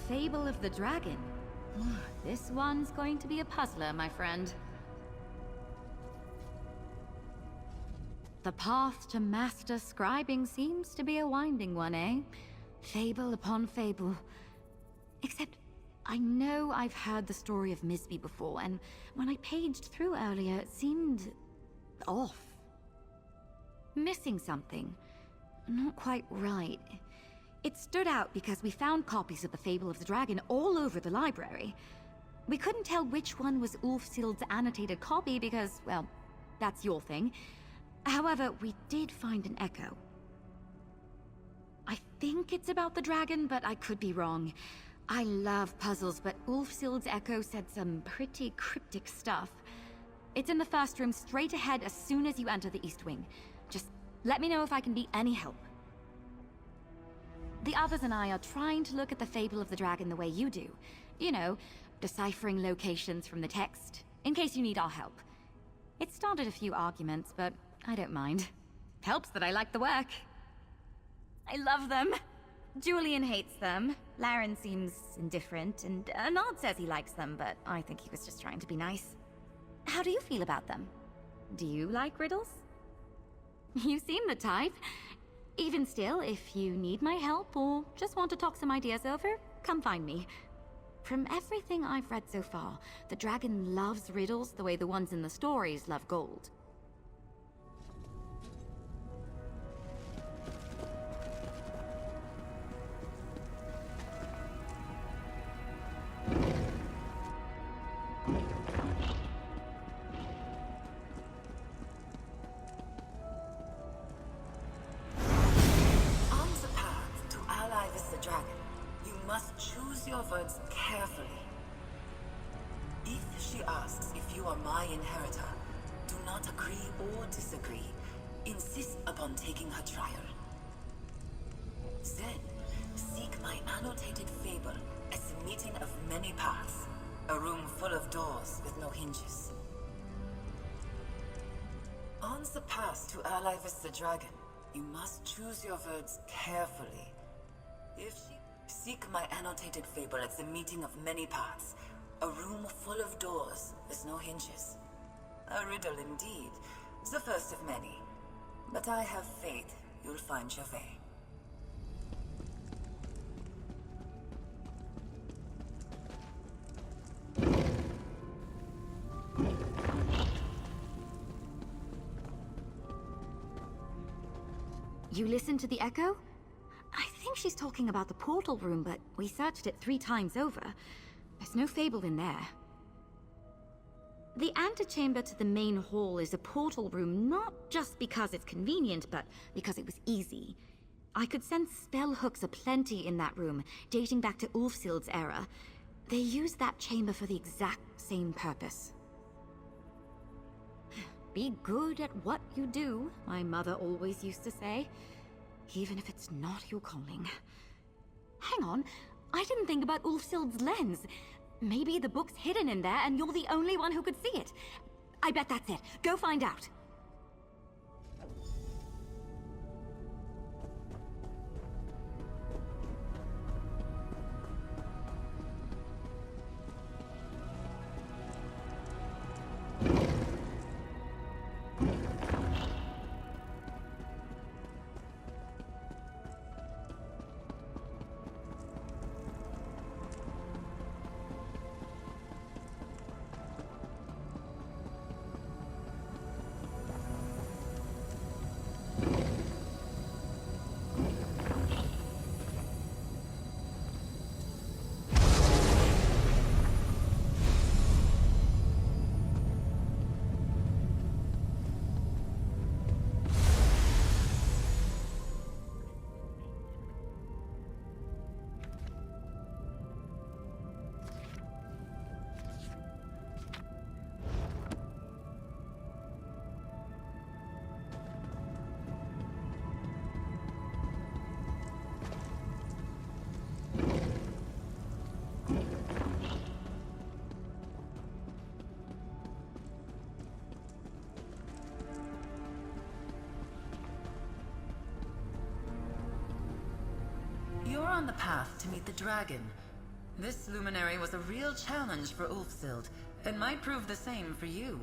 Fable of the Dragon. This one's going to be a puzzler, my friend. The path to master scribing seems to be a winding one, eh? Fable upon fable. Except, I know I've heard the story of Misby before, and when I paged through earlier, it seemed off. Missing something. Not quite right. It stood out because we found copies of the Fable of the Dragon all over the library. We couldn't tell which one was Ulfsild's annotated copy because, well, that's your thing. However, we did find an echo. I think it's about the dragon, but I could be wrong. I love puzzles, but Ulfsild's echo said some pretty cryptic stuff. It's in the first room straight ahead as soon as you enter the East Wing. Just let me know if I can be any help. The others and I are trying to look at the Fable of the Dragon the way you do. You know, deciphering locations from the text, in case you need our help. It started a few arguments, but I don't mind. Helps that I like the work. I love them. Julian hates them. Laren seems indifferent, and Nard says he likes them, but I think he was just trying to be nice. How do you feel about them? Do you like riddles? You seem the type. Even still, if you need my help or just want to talk some ideas over, come find me. From everything I've read so far, the dragon loves riddles the way the ones in the stories love gold. The dragon, you must choose your words carefully. If she seek my annotated fable at the meeting of many paths, a room full of doors with no hinges. A riddle indeed, the first of many. But I have faith you'll find your way. You listened to the echo? I think she's talking about the portal room, but we searched it 3 times over. There's no fable in there. The antechamber to the main hall is a portal room, not just because it's convenient, but because it was easy. I could sense spell hooks aplenty in that room, dating back to Ulfsild's era. They used that chamber for the exact same purpose. Be good at what you do, my mother always used to say. Even if it's not your calling. Hang on, I didn't think about Ulfsild's lens. Maybe the book's hidden in there and you're the only one who could see it. I bet that's it. Go find out. You're on the path to meet the dragon. This luminary was a real challenge for Ulfsild, and might prove the same for you.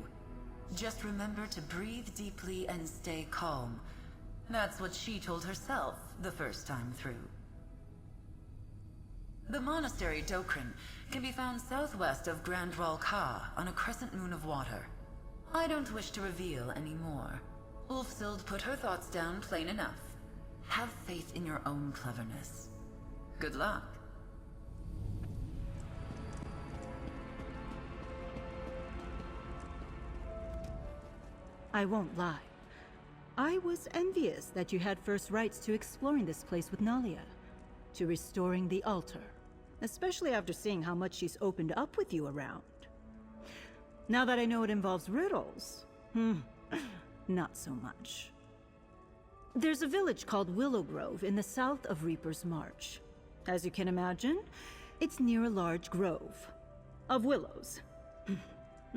Just remember to breathe deeply and stay calm. That's what she told herself the first time through. The monastery Dokrin can be found southwest of Grand Ka on a crescent moon of water. I don't wish to reveal any more. Ulfsild put her thoughts down plain enough. Have faith in your own cleverness. Good luck. I won't lie. I was envious that you had first rights to exploring this place with Nalia, to restoring the altar, especially after seeing how much she's opened up with you around. Now that I know it involves riddles, not so much. There's a village called Willow Grove in the south of Reaper's March. As you can imagine, it's near a large grove of willows.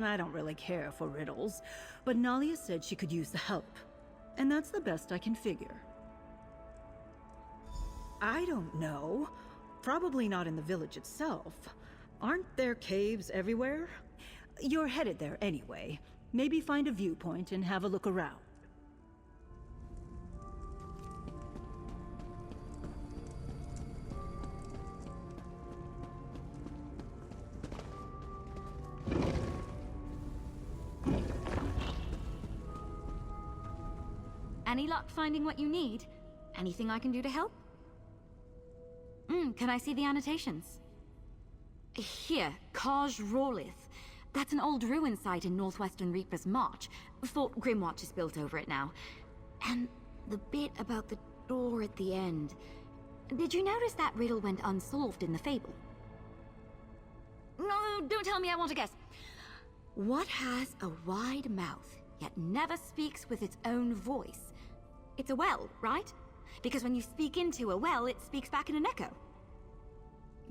I don't really care for riddles, but Nalia said she could use the help. And that's the best I can figure. I don't know. Probably not in the village itself. Aren't there caves everywhere? You're headed there anyway. Maybe find a viewpoint and have a look around. Any luck finding what you need? Anything I can do to help? Can I see the annotations? Here, Kaj Rawlith. That's an old ruin site in northwestern Reaper's March. Fort Grimwatch is built over it now. And the bit about the door at the end. Did you notice that riddle went unsolved in the fable? No, don't tell me, I want to guess. What has a wide mouth, yet never speaks with its own voice? It's a well, right? Because when you speak into a well, it speaks back in an echo.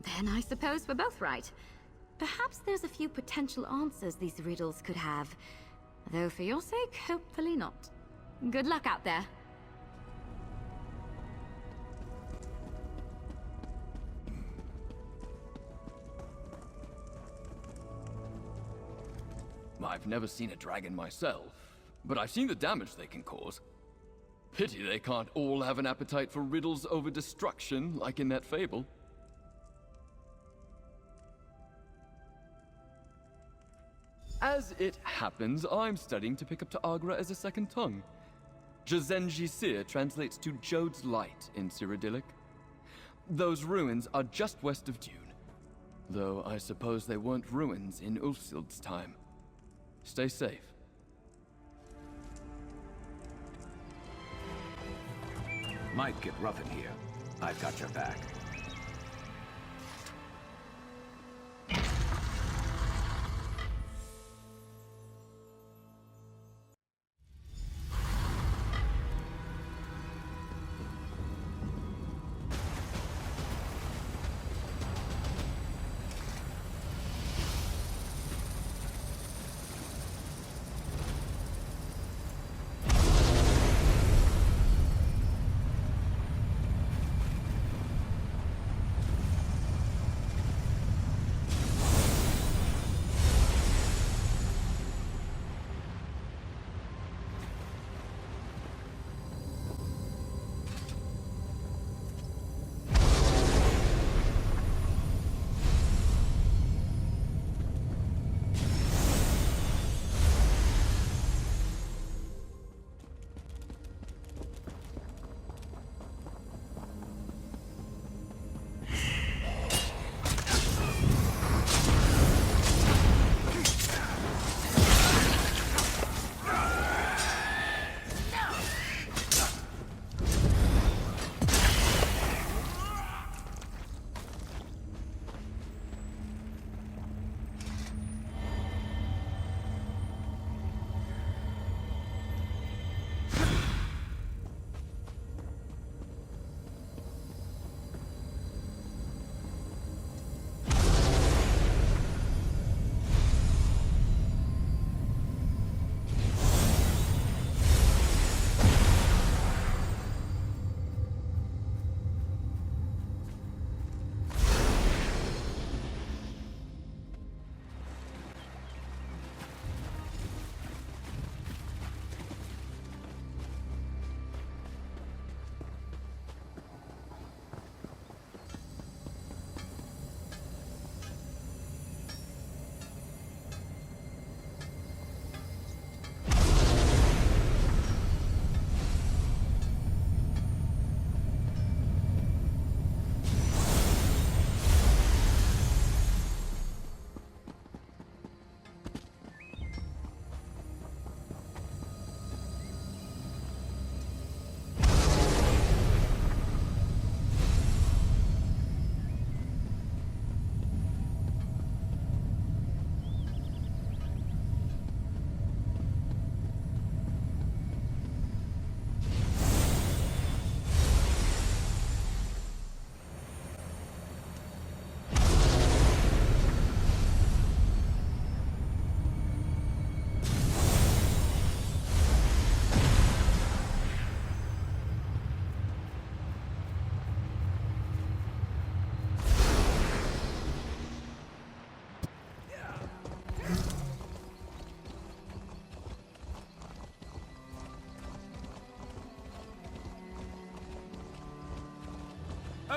Then I suppose we're both right. Perhaps there's a few potential answers these riddles could have. Though for your sake, hopefully not. Good luck out there. I've never seen a dragon myself, but I've seen the damage they can cause. Pity they can't all have an appetite for riddles over destruction, like in that fable. As it happens, I'm studying to pick up Ta'agra as a second tongue. Jazenji Sir translates to Jode's Light in Cyrodiilic. Those ruins are just west of Dune, though I suppose they weren't ruins in Ulfsild's time. Stay safe. Might get rough in here. I've got your back.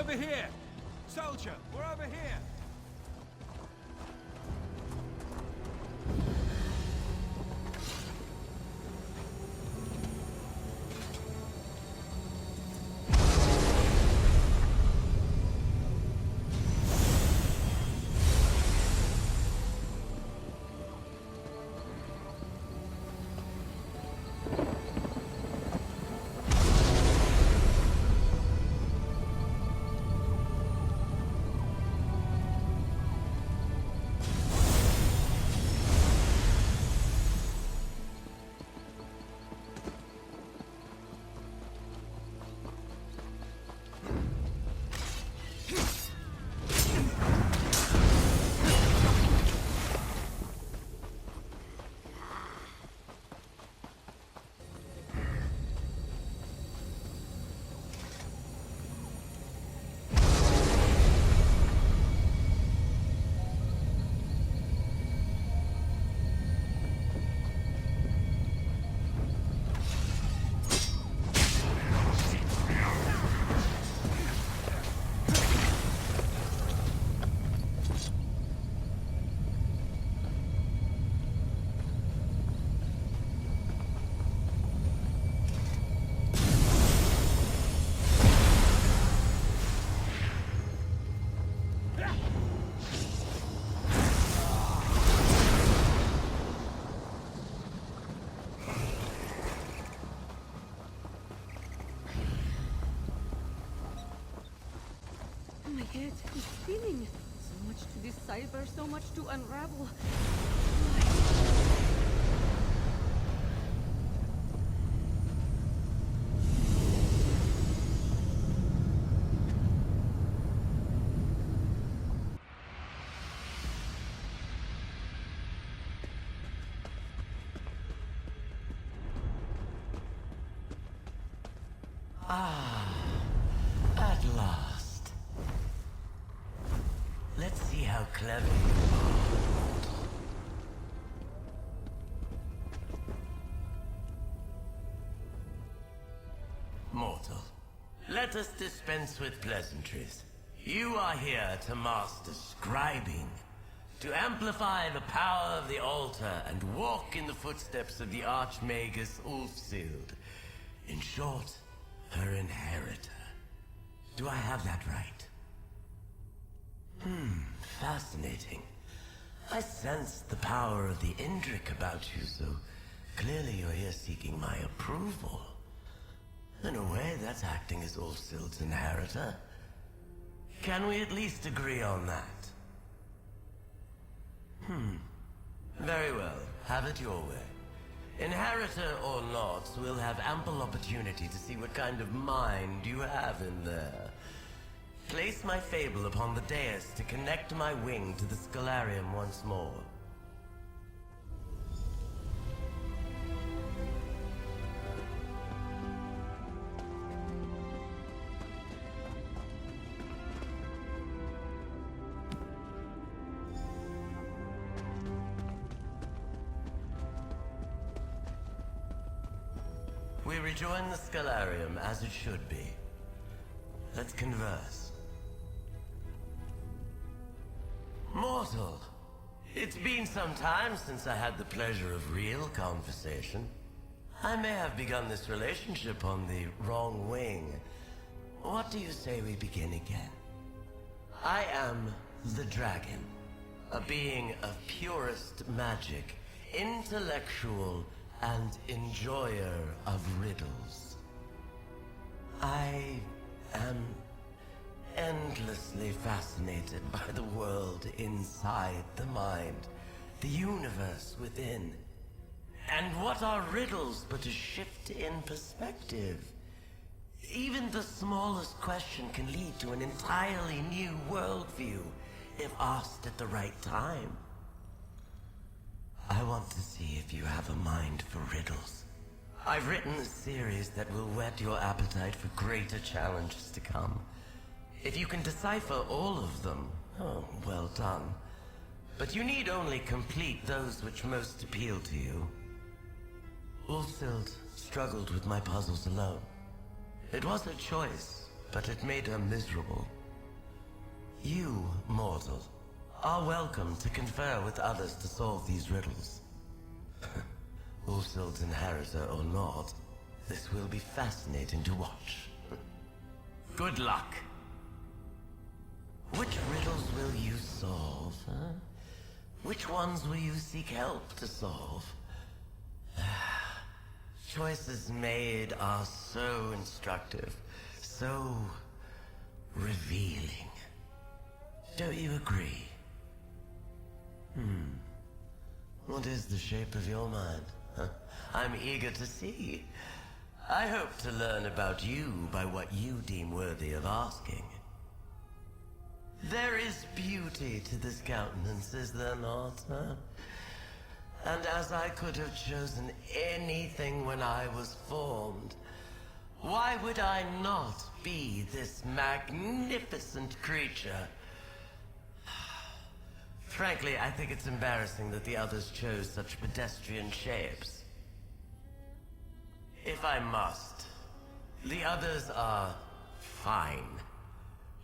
Over here! Soldier, we're over here! My head is spinning. So much to decipher, so much to unravel. At last. Let's see how clever you are. Mortal, let us dispense with pleasantries. You are here to master scribing, to amplify the power of the altar and walk in the footsteps of the Archmagus Ulfsild. In short, her inheritor. Do I have that right? Fascinating. I sense the power of the Indrik about you, so clearly you're here seeking my approval. In a way, that's acting as Ulfsild's inheritor. Can we at least agree on that? Very well. Have it your way. Inheritor or not, we'll have ample opportunity to see what kind of mind you have in there. Place my fable upon the dais to connect my wing to the Scalarium once more. We rejoin the Scalarium as it should be. Let's converse. Mortal, it's been some time since I had the pleasure of real conversation. I may have begun this relationship on the wrong wing. What do you say we begin again? I am the dragon, a being of purest magic, intellectual and enjoyer of riddles. I am endlessly fascinated by the world inside the mind, the universe within. And what are riddles but a shift in perspective? Even the smallest question can lead to an entirely new worldview, if asked at the right time. I want to see if you have a mind for riddles. I've written a series that will whet your appetite for greater challenges to come. If you can decipher all of them, oh, well done. But you need only complete those which most appeal to you. Ulfsild struggled with my puzzles alone. It was her choice, but it made her miserable. You, mortal, are welcome to confer with others to solve these riddles. Ulfsild's inheritor or not, this will be fascinating to watch. Good luck. Which riddles will you solve, huh? Which ones will you seek help to solve? Choices made are so instructive, so revealing. Don't you agree? What is the shape of your mind? Huh? I'm eager to see. I hope to learn about you by what you deem worthy of asking. There is beauty to this countenance, is there not, huh? And as I could have chosen anything when I was formed, why would I not be this magnificent creature? Frankly, I think it's embarrassing that the others chose such pedestrian shapes. If I must, the others are fine.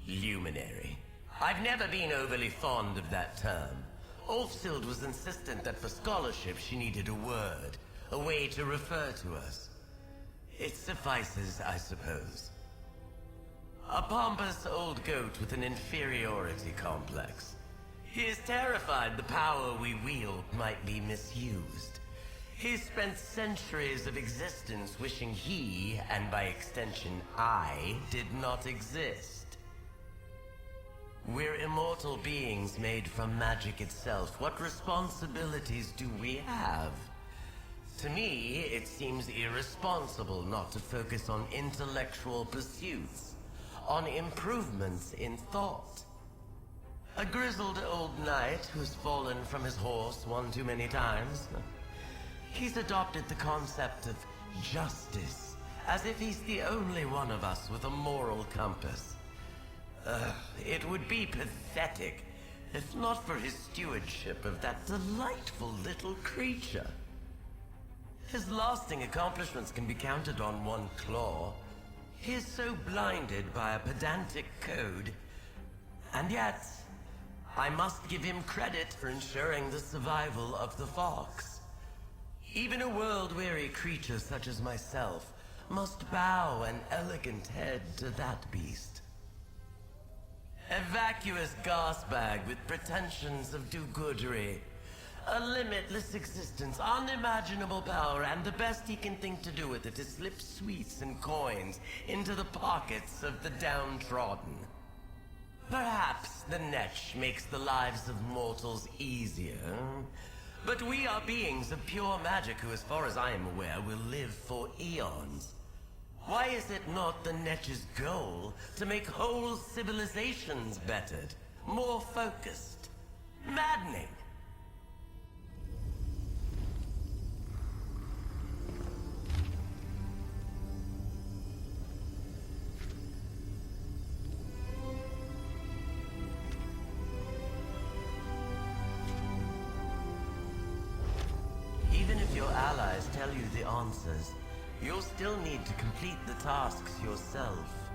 Luminary. I've never been overly fond of that term. Ulfsild was insistent that for scholarship she needed a word, a way to refer to us. It suffices, I suppose. A pompous old goat with an inferiority complex. He is terrified the power we wield might be misused. He spent centuries of existence wishing he, and by extension I, did not exist. We're immortal beings made from magic itself. What responsibilities do we have? To me, it seems irresponsible not to focus on intellectual pursuits, on improvements in thought. A grizzled old knight who's fallen from his horse one too many times. He's adopted the concept of justice, as if he's the only one of us with a moral compass. It would be pathetic, if not for his stewardship of that delightful little creature. His lasting accomplishments can be counted on one claw. He is so blinded by a pedantic code. And yet, I must give him credit for ensuring the survival of the fox. Even a world-weary creature such as myself must bow an elegant head to that beast. A vacuous gasbag with pretensions of do-goodery. A limitless existence, unimaginable power, and the best he can think to do with it is slip sweets and coins into the pockets of the downtrodden. Perhaps the Netch makes the lives of mortals easier, but we are beings of pure magic who, as far as I am aware, will live for eons. Why is it not the Netch's goal to make whole civilizations bettered, more focused? Maddening! Even if your allies tell you the answers, you'll still need to complete the tasks yourself.